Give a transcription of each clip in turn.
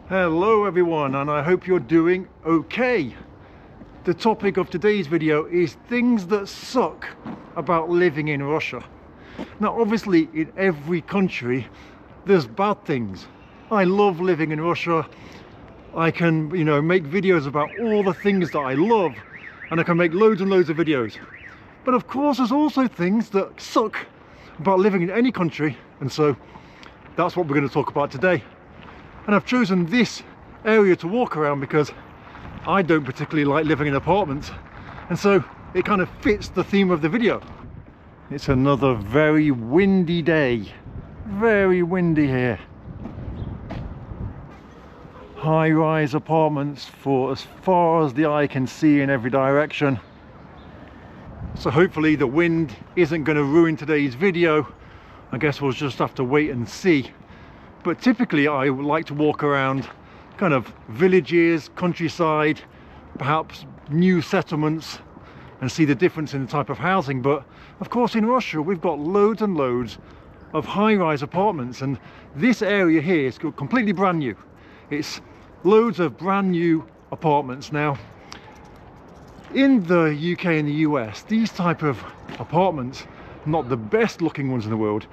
Hello everyone, and I hope you're doing okay. The topic of today's video is things that suck about living in Russia. Now obviously in every country there's bad things. I love living in Russia. I can, make videos about all the things that I love, and I can make loads and loads of videos. But of course there's also things that suck about living in any country, and so that's what we're going to talk about today. And I've chosen this area to walk around because I don't particularly like living in apartments, and so it kind of fits the theme of the video. It's another very windy day. Very windy here. High-rise apartments for as far as the eye can see in every direction. So hopefully the wind isn't going to ruin today's video. I guess we'll just have to wait and see. But typically I would like to walk around kind of villages, countryside, perhaps new settlements, and see the difference in the type of housing. But of course in Russia we've got loads and loads of high-rise apartments, and this area here is completely brand new. It's loads of brand new apartments. Now in the UK and the US, these type of apartments, not the best looking ones in the world,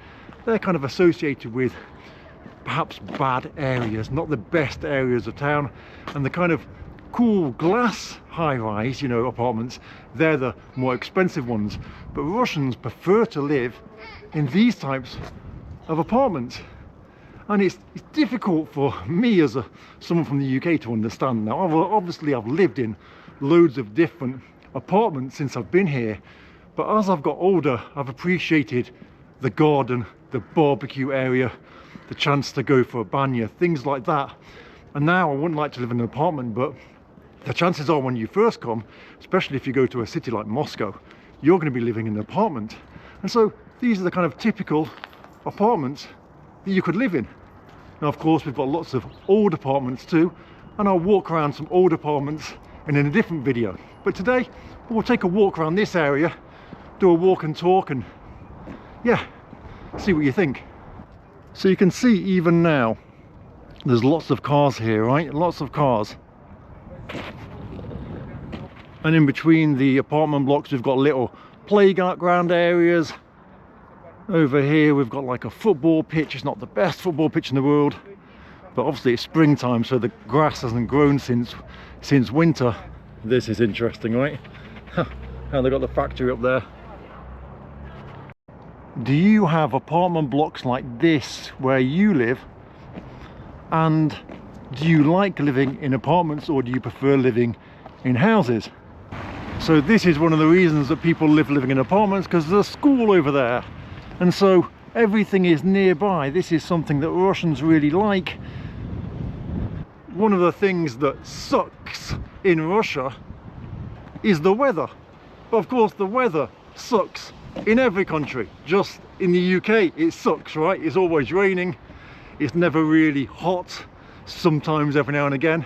they're kind of associated with perhaps bad areas, not the best areas of town. And the kind of cool glass high-rise, apartments, they're the more expensive ones. But Russians prefer to live in these types of apartments, and it's difficult for me as someone from the UK to understand. Now obviously I've lived in loads of different apartments since I've been here, but as I've got older I've appreciated the garden, the barbecue area, the chance to go for a banya, things like that. And now I wouldn't like to live in an apartment, but the chances are when you first come, especially if you go to a city like Moscow, you're going to be living in an apartment. And so these are the kind of typical apartments that you could live in. Now of course we've got lots of old apartments too, and I'll walk around some old apartments in a different video. But today we'll take a walk around this area, do a walk and talk, and yeah, see what you think. So you can see even now there's lots of cars here, right? Lots of cars. And in between the apartment blocks we've got little playground areas. Over here we've got like a football pitch. It's not the best football pitch in the world, but obviously it's springtime, so the grass hasn't grown since winter. This is interesting, right? How they got the factory up there. Do you have apartment blocks like this where you live? And do you like living in apartments, or do you prefer living in houses? So this is one of the reasons that people living in apartments, because there's a school over there, and so everything is nearby. This is something that Russians really like. One of the things that sucks in Russia is the weather. But of course the weather sucks in every country. Just in the UK it sucks, right? It's always raining, it's never really hot, sometimes every now and again.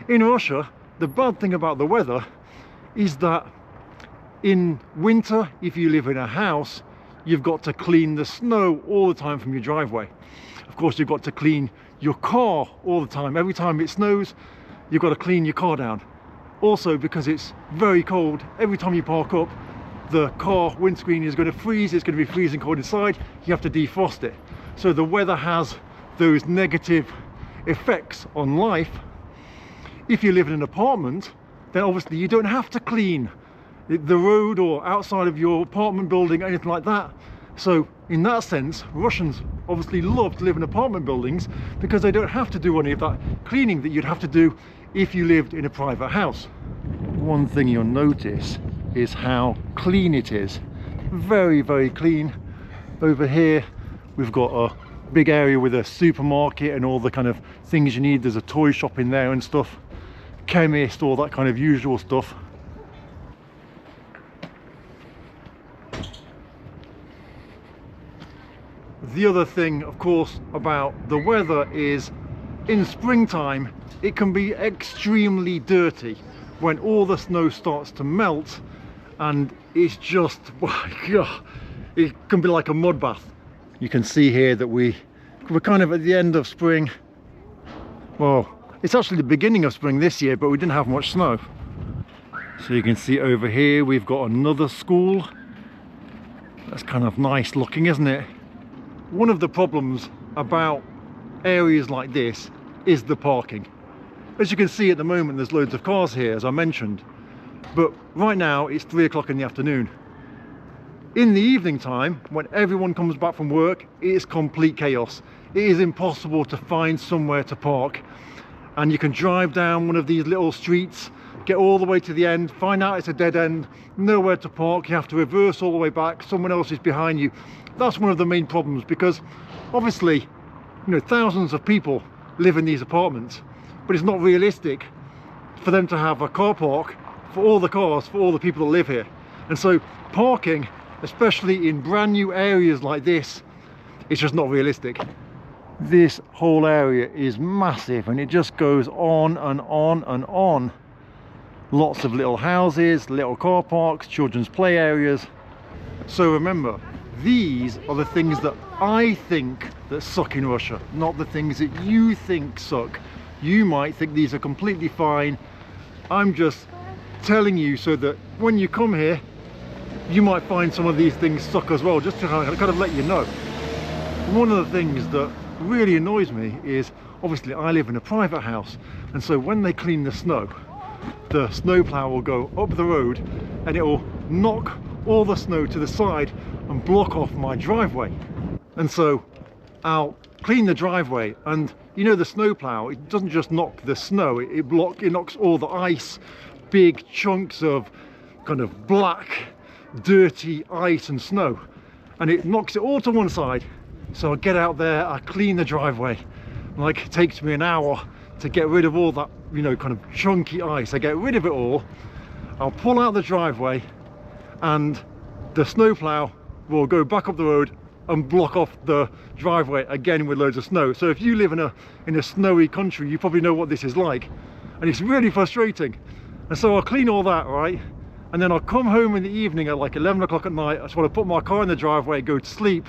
In Russia, the bad thing about the weather is that in winter, if you live in a house, you've got to clean the snow all the time from your driveway. Of course you've got to clean your car all the time. Every time it snows you've got to clean your car down. Also because it's very cold, every time you park up, the car windscreen is going to freeze. It's going to be freezing cold inside. You have to defrost it. So the weather has those negative effects on life. If you live in an apartment, then obviously you don't have to clean the road or outside of your apartment building, anything like that. So in that sense, Russians obviously love to live in apartment buildings because they don't have to do any of that cleaning that you'd have to do if you lived in a private house. One thing you'll notice is how clean it is. Very, very clean. Over here we've got a big area with a supermarket and all the kind of things you need. There's a toy shop in there and stuff, chemist, all that kind of usual stuff. The other thing, of course, about the weather is in springtime it can be extremely dirty when all the snow starts to melt, and it's just, it can be like a mud bath. You can see here that we're kind of at the end of spring, Well, it's actually the beginning of spring this year, but we didn't have much snow. So you can see over here we've got another school. That's kind of nice looking, isn't it? One of the problems about areas like this is the parking. As you can see at the moment, there's loads of cars here, as I mentioned, but right now it's 3 o'clock in the afternoon. In the evening time, when everyone comes back from work, it is complete chaos. It is impossible to find somewhere to park, and you can drive down one of these little streets, get all the way to the end, find out it's a dead end, nowhere to park, you have to reverse all the way back, someone else is behind you. That's one of the main problems, because obviously, you know, thousands of people live in these apartments, but it's not realistic for them to have a car park for all the cars, for all the people that live here. And so parking, especially in brand new areas like this, it's just not realistic. This whole area is massive and it just goes on and on and on. Lots of little houses, little car parks, children's play areas. So remember, these are the things that I think that suck in Russia, not the things that you think suck. You might think these are completely fine. I'm just telling you so that when you come here, you might find some of these things suck as well, just to kind of let you know. One of the things that really annoys me is, obviously I live in a private house, and so when they clean the snow plow will go up the road and it will knock all the snow to the side and block off my driveway. And so I'll clean the driveway, and you know, the snow plow, it doesn't just knock the snow, it knocks all the ice, big chunks of kind of black dirty ice and snow, and it knocks it all to one side. So I get out there, I clean the driveway, like it takes me an hour to get rid of all that, you know, kind of chunky ice. I get rid of it all, I'll pull out the driveway, and the snowplow will go back up the road and block off the driveway again with loads of snow. So if you live in a snowy country, you probably know what this is like, and it's really frustrating. And so I'll clean all that, right? And then I'll come home in the evening at like 11 o'clock at night. I just want to put my car in the driveway, go to sleep,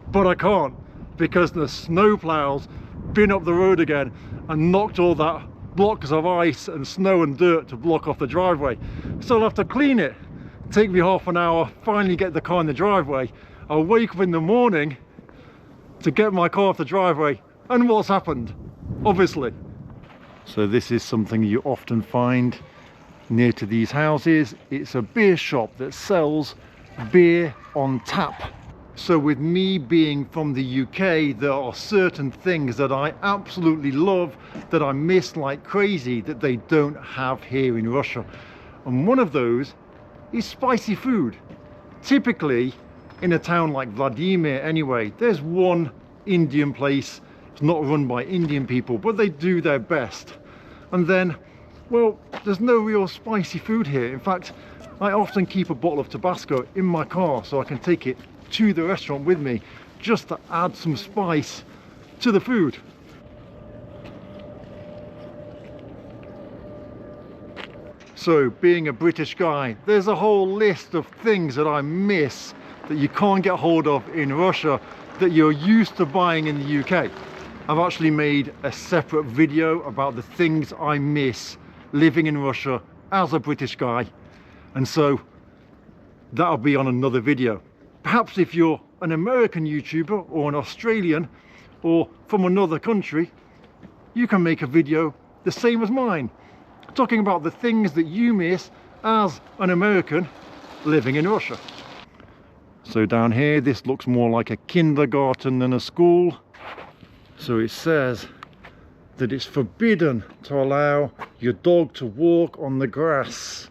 but I can't, because the snow plows been up the road again and knocked all that blocks of ice and snow and dirt to block off the driveway. So I'll have to clean it. Take me half an hour, finally get the car in the driveway. I'll wake up in the morning to get my car off the driveway, and what's happened? Obviously. So this is something you often find near to these houses. It's a beer shop that sells beer on tap. So with me being from the UK, there are certain things that I absolutely love, that I miss like crazy, that they don't have here in Russia. And one of those is spicy food. Typically in a town like Vladimir anyway, there's one Indian place. It's not run by Indian people, but they do their best. And then, well, there's no real spicy food here. In fact, I often keep a bottle of Tabasco in my car so I can take it to the restaurant with me, just to add some spice to the food. So being a British guy, there's a whole list of things that I miss that you can't get hold of in Russia that you're used to buying in the UK. I've actually made a separate video about the things I miss living in Russia as a British guy, and so that'll be on another video. Perhaps if you're an American YouTuber or an Australian or from another country, you can make a video the same as mine, talking about the things that you miss as an American living in Russia. So down here, this looks more like a kindergarten than a school. So it says that it's forbidden to allow your dog to walk on the grass.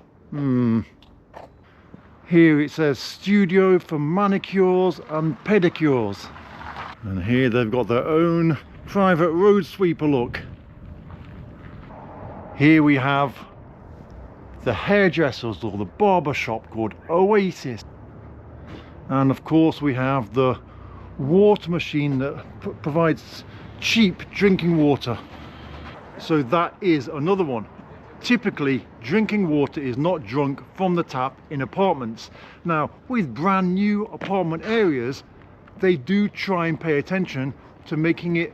Here it says studio for manicures and pedicures. And here they've got their own private road sweeper look. Here we have the hairdressers or the barber shop called Oasis. And of course we have the water machine that provides cheap drinking water. So that is another one. Typically, drinking water is not drunk from the tap in apartments. Now, with brand new apartment areas, they do try and pay attention to making it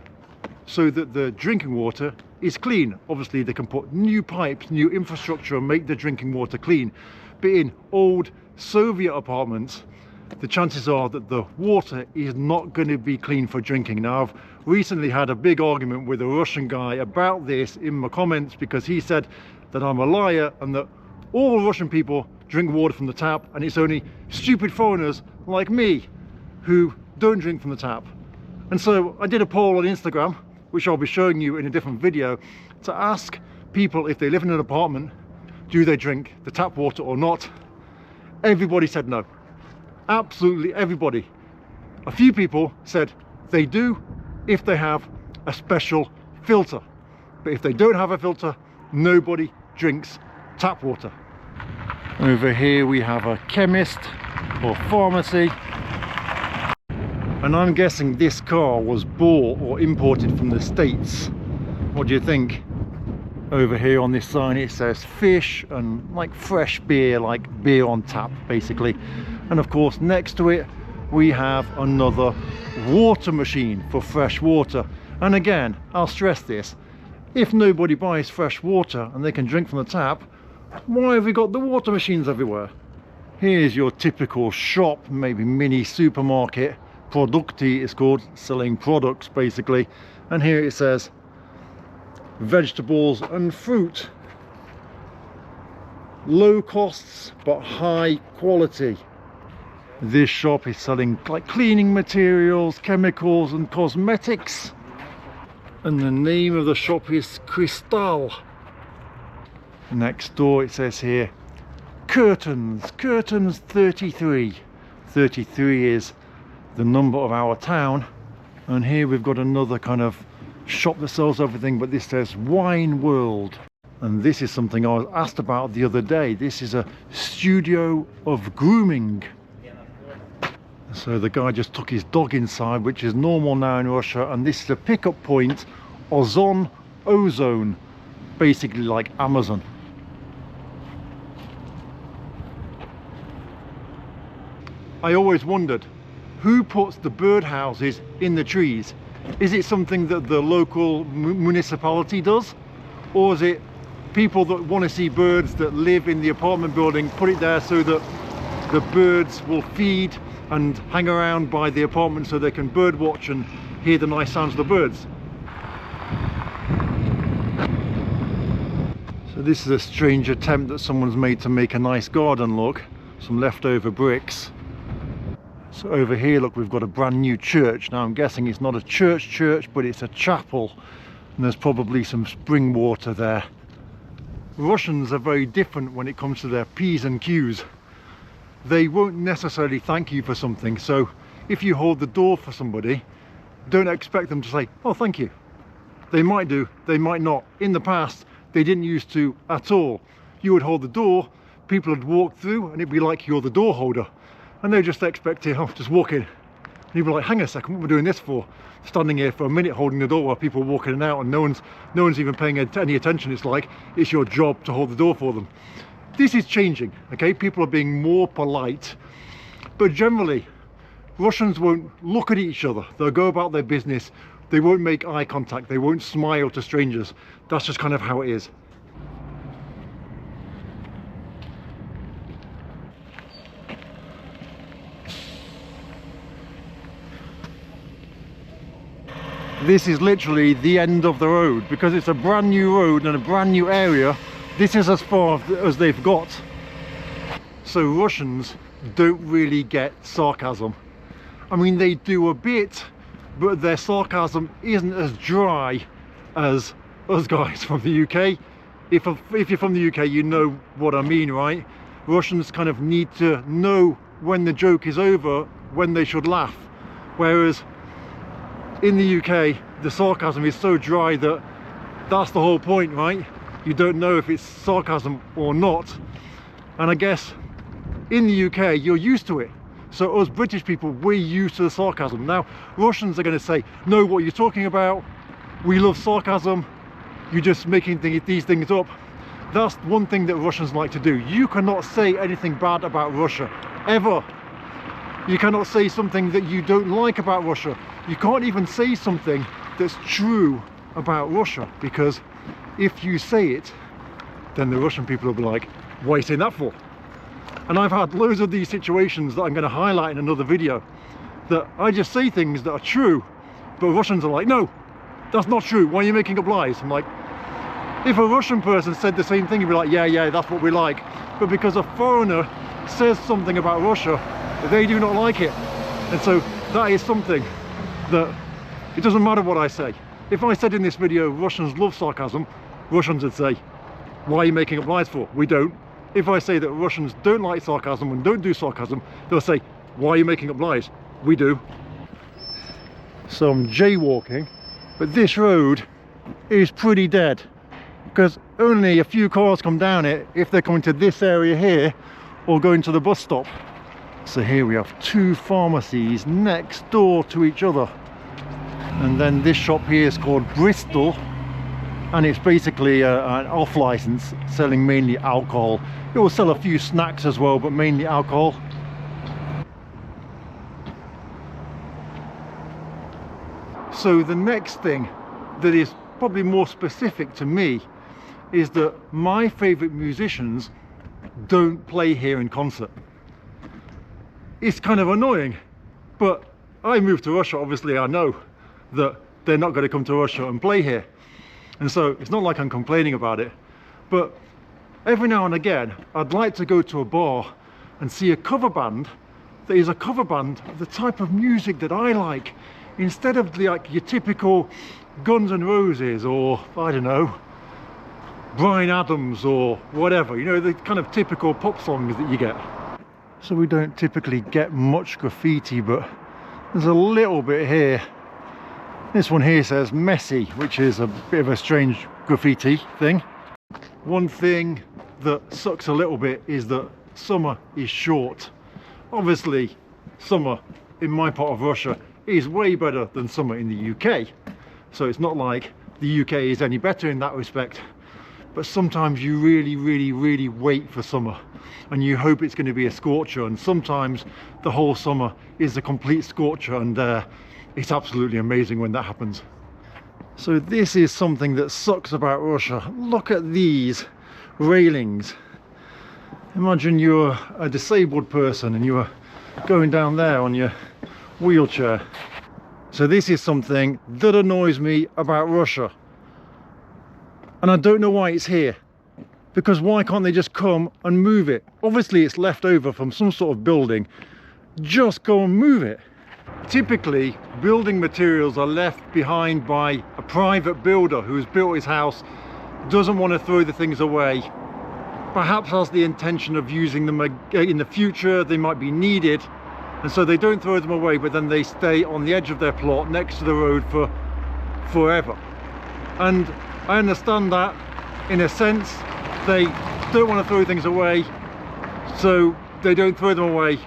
so that the drinking water is clean. Obviously they can put new pipes, new infrastructure and make the drinking water clean. But in old Soviet apartments, the chances are that the water is not going to be clean for drinking. Now, I've recently had a big argument with a Russian guy about this in my comments, because he said that I'm a liar and that all Russian people drink water from the tap, and it's only stupid foreigners like me who don't drink from the tap. And so I did a poll on Instagram, which I'll be showing you in a different video, to ask people if they live in an apartment, do they drink the tap water or not? Everybody said no. Absolutely everybody. A few people said they do if they have a special filter, but if they don't have a filter, nobody drinks tap water. Over here we have a chemist or pharmacy, and I'm guessing this car was bought or imported from the States. What do you think? Over here on this sign it says fish and like fresh beer, like beer on tap basically. And of course next to it we have another water machine for fresh water. And again, I'll stress this, if nobody buys fresh water and they can drink from the tap, why have we got the water machines everywhere? Here's your typical shop, maybe mini supermarket. Produkti is called, selling products basically. And here it says vegetables and fruit. Low costs but high quality. This shop is selling like cleaning materials, chemicals and cosmetics. And the name of the shop is Crystal. Next door it says here curtains, curtains 33. 33 is the number of our town. And here we've got another kind of shop that sells everything, but this says Wine World. And this is something I was asked about the other day. This is a studio of grooming. So the guy just took his dog inside, which is normal now in Russia, and this is a pickup point, Ozon Ozone, basically like Amazon. I always wondered, who puts the birdhouses in the trees? Is it something that the local municipality does? Or is it people that want to see birds that live in the apartment building put it there so that the birds will feed and hang around by the apartment so they can bird watch and hear the nice sounds of the birds? So this is a strange attempt that someone's made to make a nice garden look. Some leftover bricks. So over here, look, we've got a brand new church. Now I'm guessing it's not a church, but it's a chapel. And there's probably some spring water there. Russians are very different when it comes to their P's and Q's. They won't necessarily thank you for something. So if you hold the door for somebody, don't expect them to say, oh, thank you. They might do, they might not. In the past, they didn't used to at all. You would hold the door, people would walk through, and it'd be like you're the door holder. And they just expect you, oh, just walk in. And you'd be like, hang on a second, what are we doing this for? Standing here for a minute holding the door while people are walking in and out, and no one's even paying any attention. It's like it's your job to hold the door for them. This is changing, okay? People are being more polite, but generally Russians won't look at each other. They'll go about their business. They won't make eye contact. They won't smile to strangers. That's just kind of how it is. This is literally the end of the road, because it's a brand new road and a brand new area. This is as far as they've got. So Russians don't really get sarcasm. I mean, they do a bit, but their sarcasm isn't as dry as us guys from the UK. If you're from the UK, you know what I mean, right? Russians kind of need to know when the joke is over, when they should laugh. Whereas in the UK, the sarcasm is so dry that that's the whole point, right? You don't know if it's sarcasm or not. And I guess in the UK, you're used to it. So us British people, we're used to the sarcasm. Now, Russians are going to say, know what you're talking about. We love sarcasm. You're just making these things up. That's one thing that Russians like to do. You cannot say anything bad about Russia, ever. You cannot say something that you don't like about Russia. You can't even say something that's true about Russia, because if you say it, then the Russian people will be like, what are you saying that for? And I've had loads of these situations that I'm going to highlight in another video, that I just say things that are true, but Russians are like, no, that's not true, why are you making up lies? I'm like, if a Russian person said the same thing, you'd be like, yeah, that's what we like. But because a foreigner says something about Russia, they do not like it. And so that is something that it doesn't matter what I say. If I said in this video, Russians love sarcasm, Russians would say, why are you making up lies for? We don't. If I say that Russians don't like sarcasm and don't do sarcasm, they'll say, why are you making up lies? We do. So I'm jaywalking, but this road is pretty dead, because only a few cars come down it if they're coming to this area here or going to the bus stop. So here we have two pharmacies next door to each other, and then this shop here is called Bristol, and it's basically an off license selling mainly alcohol. It will sell a few snacks as well, but mainly alcohol. So the next thing that is probably more specific to me is that my favorite musicians don't play here in concert. It's kind of annoying, but I moved to Russia, obviously I know that they're not going to come to Russia and play here. And so it's not like I'm complaining about it, but every now and again I'd like to go to a bar and see a cover band that is a cover band of the type of music that I like, instead of like your typical Guns N' Roses or, I don't know, Bryan Adams or whatever, you know, the kind of typical pop songs that you get. So we don't typically get much graffiti, but there's a little bit here. This one here says Messi, which is a bit of a strange graffiti thing. One thing that sucks a little bit is that summer is short. Obviously, summer in my part of Russia is way better than summer in the UK. So it's not like the UK is any better in that respect. But sometimes you really wait for summer and you hope it's going to be a scorcher, and sometimes the whole summer is a complete scorcher, and it's absolutely amazing when that happens. So this is something that sucks about Russia. Look at these railings. Imagine you're a disabled person and you're going down there on your wheelchair. So this is something that annoys me about Russia. And I don't know why it's here. Because why can't they just come and move it? Obviously it's left over from some sort of building. Just go and move it. Typically, building materials are left behind by a private builder who's built his house, doesn't want to throw the things away, perhaps has the intention of using them in the future, they might be needed, and so they don't throw them away, but then they stay on the edge of their plot next to the road for forever. And I understand that in a sense. They don't want to throw things away, so they don't throw them away,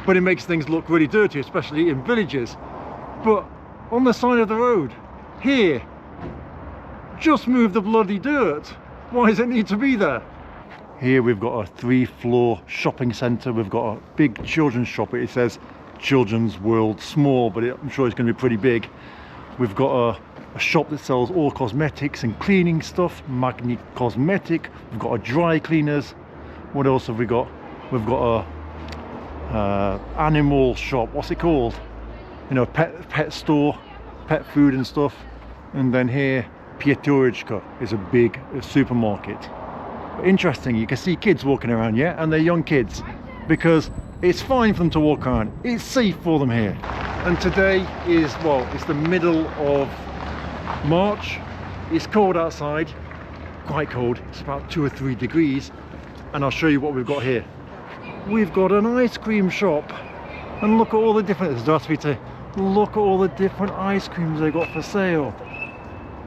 but it makes things look really dirty, especially in villages. But on the side of the road here, just move the bloody dirt. Why does it need to be there? Here we've got a 3-floor shopping centre. We've got a big children's shop. It says Children's World Small, but I'm sure it's going to be pretty big. We've got a shop that sells all cosmetics and cleaning stuff, Magni Cosmetic. We've got a dry cleaners. What else have we got? We've got a animal shop. What's it called? You know, pet store, pet food and stuff. And then here, Pieturechka is a big supermarket. Interesting, you can see kids walking around, yeah, and they're young kids, because it's fine for them to walk around. It's safe for them here. And today is, well, it's the middle of March. It's cold outside, quite cold. It's about 2 or 3 degrees, and I'll show you what we've got here. We've got an ice cream shop, and look at all the different, look at all the different ice creams they got for sale.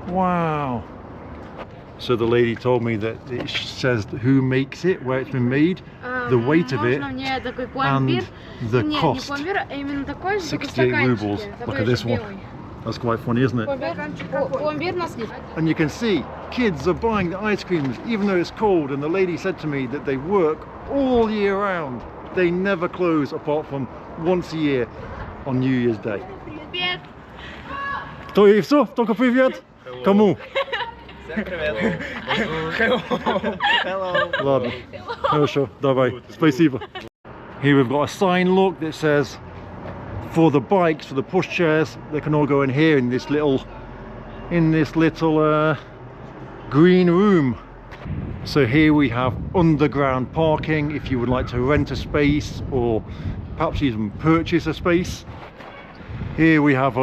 Wow. So the lady told me that it says who makes it, where it's been made, the weight of it, and the cost. 68 rubles. Look at this one. That's quite funny, isn't it? And you can see kids are buying the ice creams even though it's cold, and the lady said to me that they work all year round. They never close apart from once a year on New Year's Day. To je все? Только привет? Кому? Hello. Ладно. Хорошо, давай. Спасибо. Here we've got a sign, look, that says for the bikes, for the pushchairs, they can all go in here in this little green room. So here we have underground parking if you would like to rent a space or perhaps even purchase a space. Here we have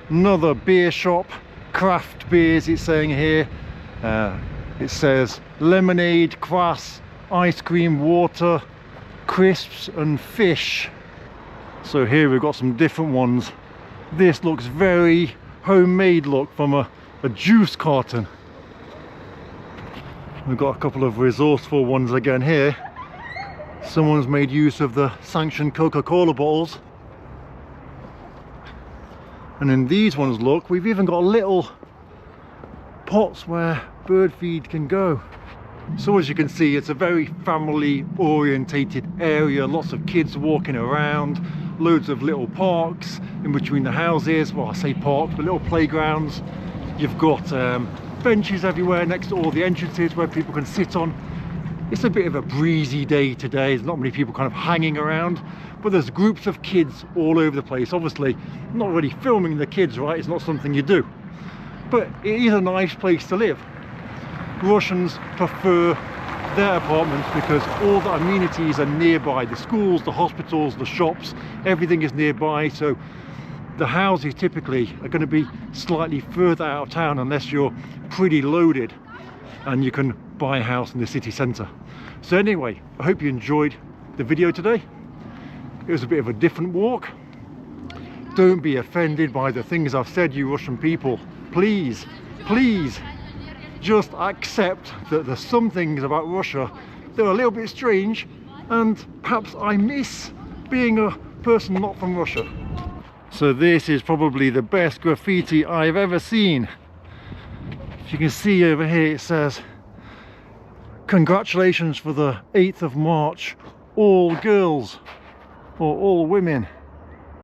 another beer shop, craft beers it's saying here. It says lemonade, kvass, ice cream, water, crisps and fish. So here we've got some different ones. This looks very homemade, look, from a juice carton. We've got a couple of resourceful ones again here. Someone's made use of the sanctioned Coca-Cola bottles. And in these ones, look, we've even got little pots where bird feed can go. So as you can see, it's a very family orientated area, lots of kids walking around, loads of little parks in between the houses. Well, I say parks, but little playgrounds. You've got benches everywhere next to all the entrances where people can sit on. It's a bit of a breezy day today. There's not many people kind of hanging around, but there's groups of kids all over the place. Obviously, I'm not really filming the kids, right? It's not something you do, but it is a nice place to live. Russians prefer their apartments because all the amenities are nearby. The schools, the hospitals, the shops, everything is nearby. So the houses typically are going to be slightly further out of town unless you're pretty loaded and you can buy a house in the city centre. So anyway, I hope you enjoyed the video today. It was a bit of a different walk. Don't be offended by the things I've said, you Russian people. Please, please, just accept that there's some things about Russia that are a little bit strange, and perhaps I miss being a person not from Russia. So this is probably the best graffiti I've ever seen. If you can see over here, it says, "Congratulations for the 8th of March, all girls," or all women.